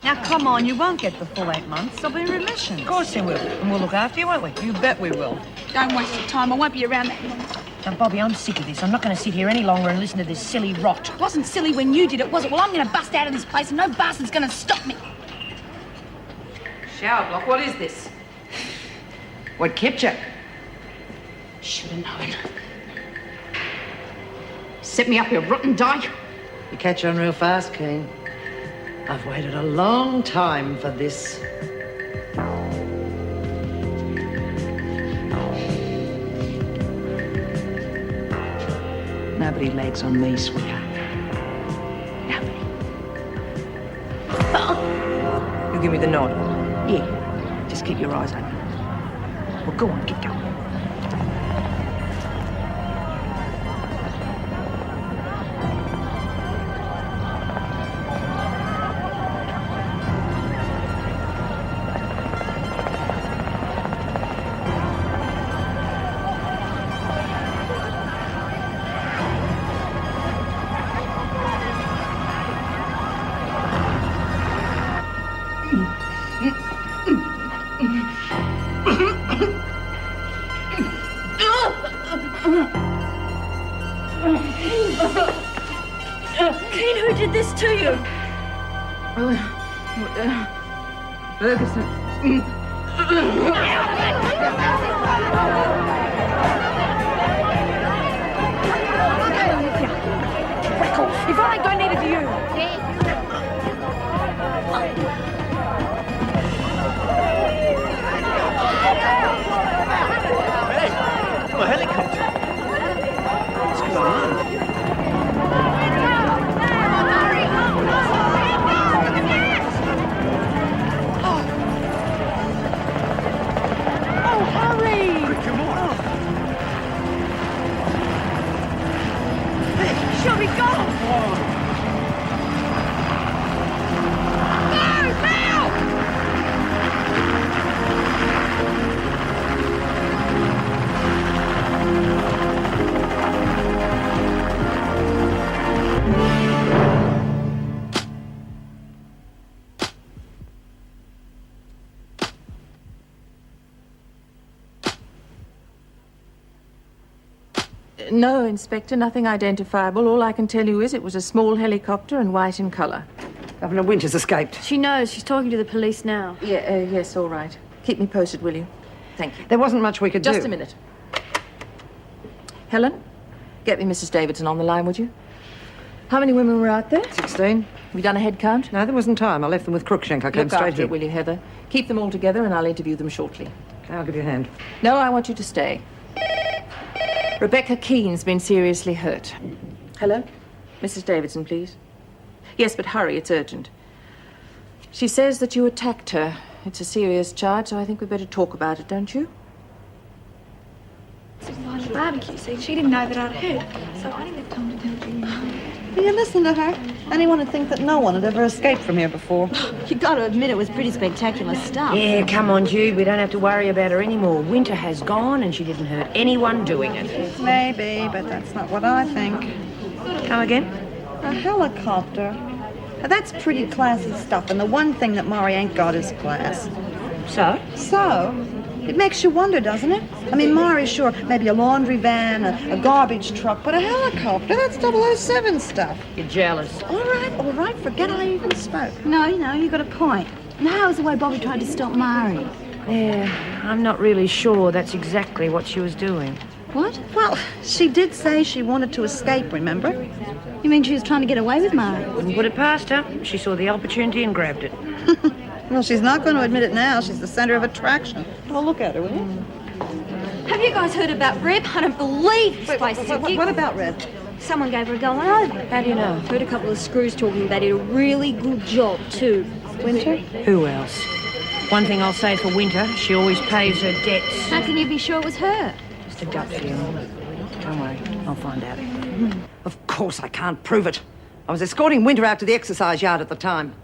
Now, come on, you won't get the full 8 months. I'll be in remission. Of course you will. And we'll look after you, won't we? You bet we will. Don't waste your time. I won't be around that long. Now, Bobby, I'm sick of this. I'm not going to sit here any longer and listen to this silly rot. It wasn't silly when you did it, was it? Well, I'm going to bust out of this place and no bastard's going to stop me. Shower block, what is this? What kept you? Should have known. Set me up, you rotten dyke. You catch on real fast, Keen. I've waited a long time for this. Nobody lags on me, sweetheart. Nobody. You give me the nod. Yeah. Just keep your eyes open. Well, go on, get going. Keen, who did this to you? Ferguson. If I ain't got neither do you. Hey, a helicopter. What's going on? Oh, hurry! Quick, come on. She'll be gone! No! Help! No, Inspector, nothing identifiable. All I can tell you is it was a small helicopter and white in colour. Governor Winters escaped. She knows. She's talking to the police now. Yeah, yes, all right. Keep me posted, will you? Thank you. There wasn't much we could do. Just a minute. Helen, get me Mrs. Davidson on the line, would you? How many women were out there? 16. Have you done a head count? No, there wasn't time. I left them with Cruikshank. I came Look straight after here. it, will you, Heather? Keep them all together and I'll interview them shortly. Okay, I'll give you a hand. No, I want you to stay. Rebecca Keen's been seriously hurt. Hello? Mrs. Davidson, please. Yes, but hurry, it's urgent. She says that you attacked her. It's a serious charge, so I think we'd better talk about it, don't you? It was behind the barbecue, see? She didn't know that I'd heard, so I didn't have time to tell Julie. Will you listen to her? Anyone would think that no one had ever escaped from here before. You got to admit it was pretty spectacular stuff. Yeah, come on, Jude. We don't have to worry about her anymore. Winter has gone and she didn't hurt anyone doing it. Maybe, but that's not what I think. Come again? A helicopter. Now, that's pretty classy stuff, and the one thing that Maury ain't got is class. So? So, it makes you wonder, doesn't it? I mean, Maury's sure, maybe a laundry van, a garbage truck, but a helicopter, that's 007 stuff. You're jealous. All right, forget I even spoke. No, you got a point. Now, how was the way Bobby tried to stop Mari? Yeah, I'm not really sure that's exactly what she was doing. What? Well, she did say she wanted to escape, remember? You mean she was trying to get away with Mari? Wouldn't put it past her. She saw the opportunity and grabbed it. Well, she's not going to admit it now. She's the center of attraction. Well, look at her, will you? Have you guys heard about Reb? I don't believe this place is a gig. What about Red? Someone gave her a going over. How do you know? Heard a couple of screws talking about it. A really good job, too. Winter? Who else? One thing I'll say for Winter, she always pays her debts. How can you be sure it was her? Just a gut feeling. Don't worry, I'll find out. Of course I can't prove it. I was escorting Winter out to the exercise yard at the time.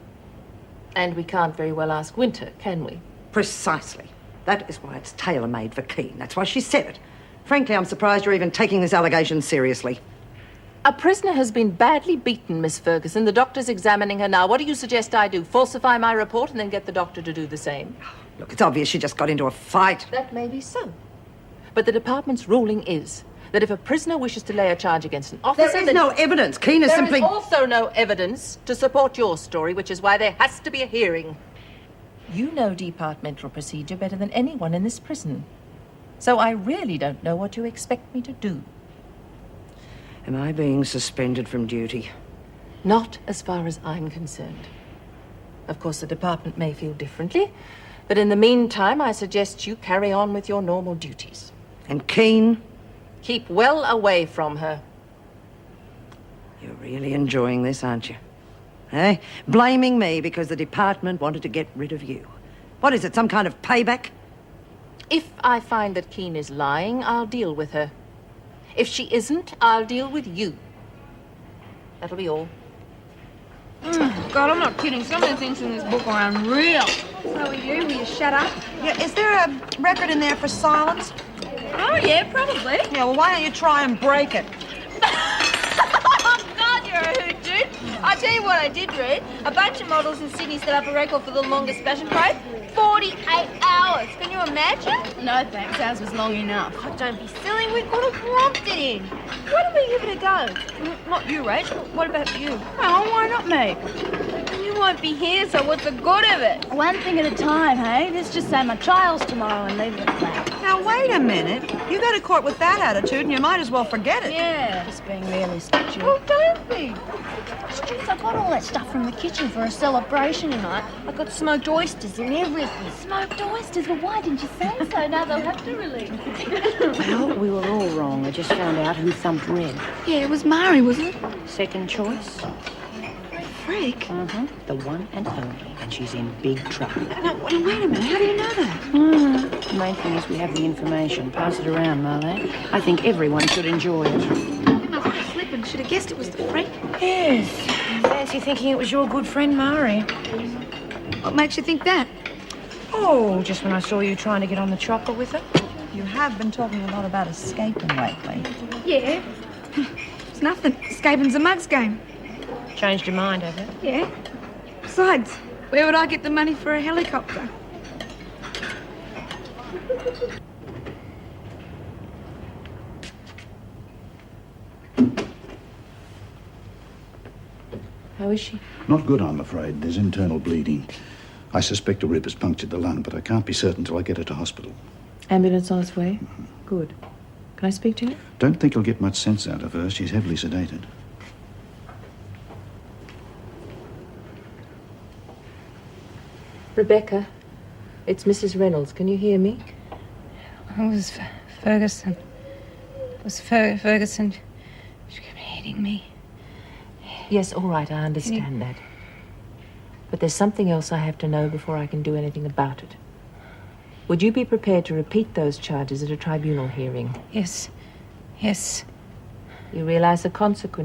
And we can't very well ask Winter, can we? Precisely. That is why it's tailor-made for Keen. That's why she said it. Frankly, I'm surprised you're even taking this allegation seriously. A prisoner has been badly beaten, Miss Ferguson. The doctor's examining her now. What do you suggest I do? Falsify my report and then get the doctor to do the same? Look, it's obvious she just got into a fight. That may be so. But the department's ruling is that if a prisoner wishes to lay a charge against an officer... There is no evidence. Keane is simply... There is also no evidence to support your story, which is why there has to be a hearing. You know departmental procedure better than anyone in this prison. So I really don't know what you expect me to do. Am I being suspended from duty? Not as far as I'm concerned. Of course, the department may feel differently, but in the meantime, I suggest you carry on with your normal duties. And Keane? Keep well away from her. You're really enjoying this, aren't you? Eh? Blaming me because the department wanted to get rid of you. What is it, some kind of payback? If I find that Keane is lying, I'll deal with her. If she isn't, I'll deal with you. That'll be all. God, I'm not kidding. Some of the things in this book are unreal. So are you. Will you shut up? Yeah, is there a record in there for silence? Oh, yeah, probably. Yeah, well, why don't you try and break it? Oh, God, you're a hoot, dude. I tell you what I did read. A bunch of models in Sydney set up a record for the longest fashion parade. 48 hours. Can you imagine? No, thanks. Ours was long enough. Oh, don't be silly. We could have romped it in. Why don't we give it a go? Not you, Rach. What about you? Oh, why not me? You won't be here, so what's the good of it? One thing at a time, hey? Let's just say my trial's tomorrow and leave it at that. Now, wait a minute. You go to court with that attitude and you might as well forget it. Yeah, just being realistic, Jude. Oh, don't be. Stuart, I got all that stuff from the kitchen for a celebration tonight. I got smoked oysters and everything. Smoked oysters? Well, why didn't you say so? Now they'll have to release. Well, we were all wrong. I just found out who thumped Red. Yeah, it was Mari, wasn't it? Second choice. Freak. Mm-hmm. The one and only. And she's in big trouble. No, wait a minute. How do you know that? The main thing is we have the information. Pass it around, Marlene. I think everyone should enjoy it. I was flipping. Should have guessed it was the freak. Yes. Fancy thinking it was your good friend, Mari. What makes you think that? Oh, just when I saw you trying to get on the chopper with her. You have been talking a lot about escaping lately. Yeah. It's nothing. Escaping's a mug's game. Changed your mind, have you? Yeah. Besides, where would I get the money for a helicopter? How is she? Not good, I'm afraid. There's internal bleeding. I suspect a rib has punctured the lung, but I can't be certain till I get her to hospital. Ambulance on its way? Good. Can I speak to you? Don't think you'll get much sense out of her. She's heavily sedated. Rebecca, it's Mrs. Reynolds. Can you hear me? It was Ferguson. It was Ferguson. She kept hitting me. Yes, all right, I understand that. But there's something else I have to know before I can do anything about it. Would you be prepared to repeat those charges at a tribunal hearing? Yes. Yes. You realize the consequence?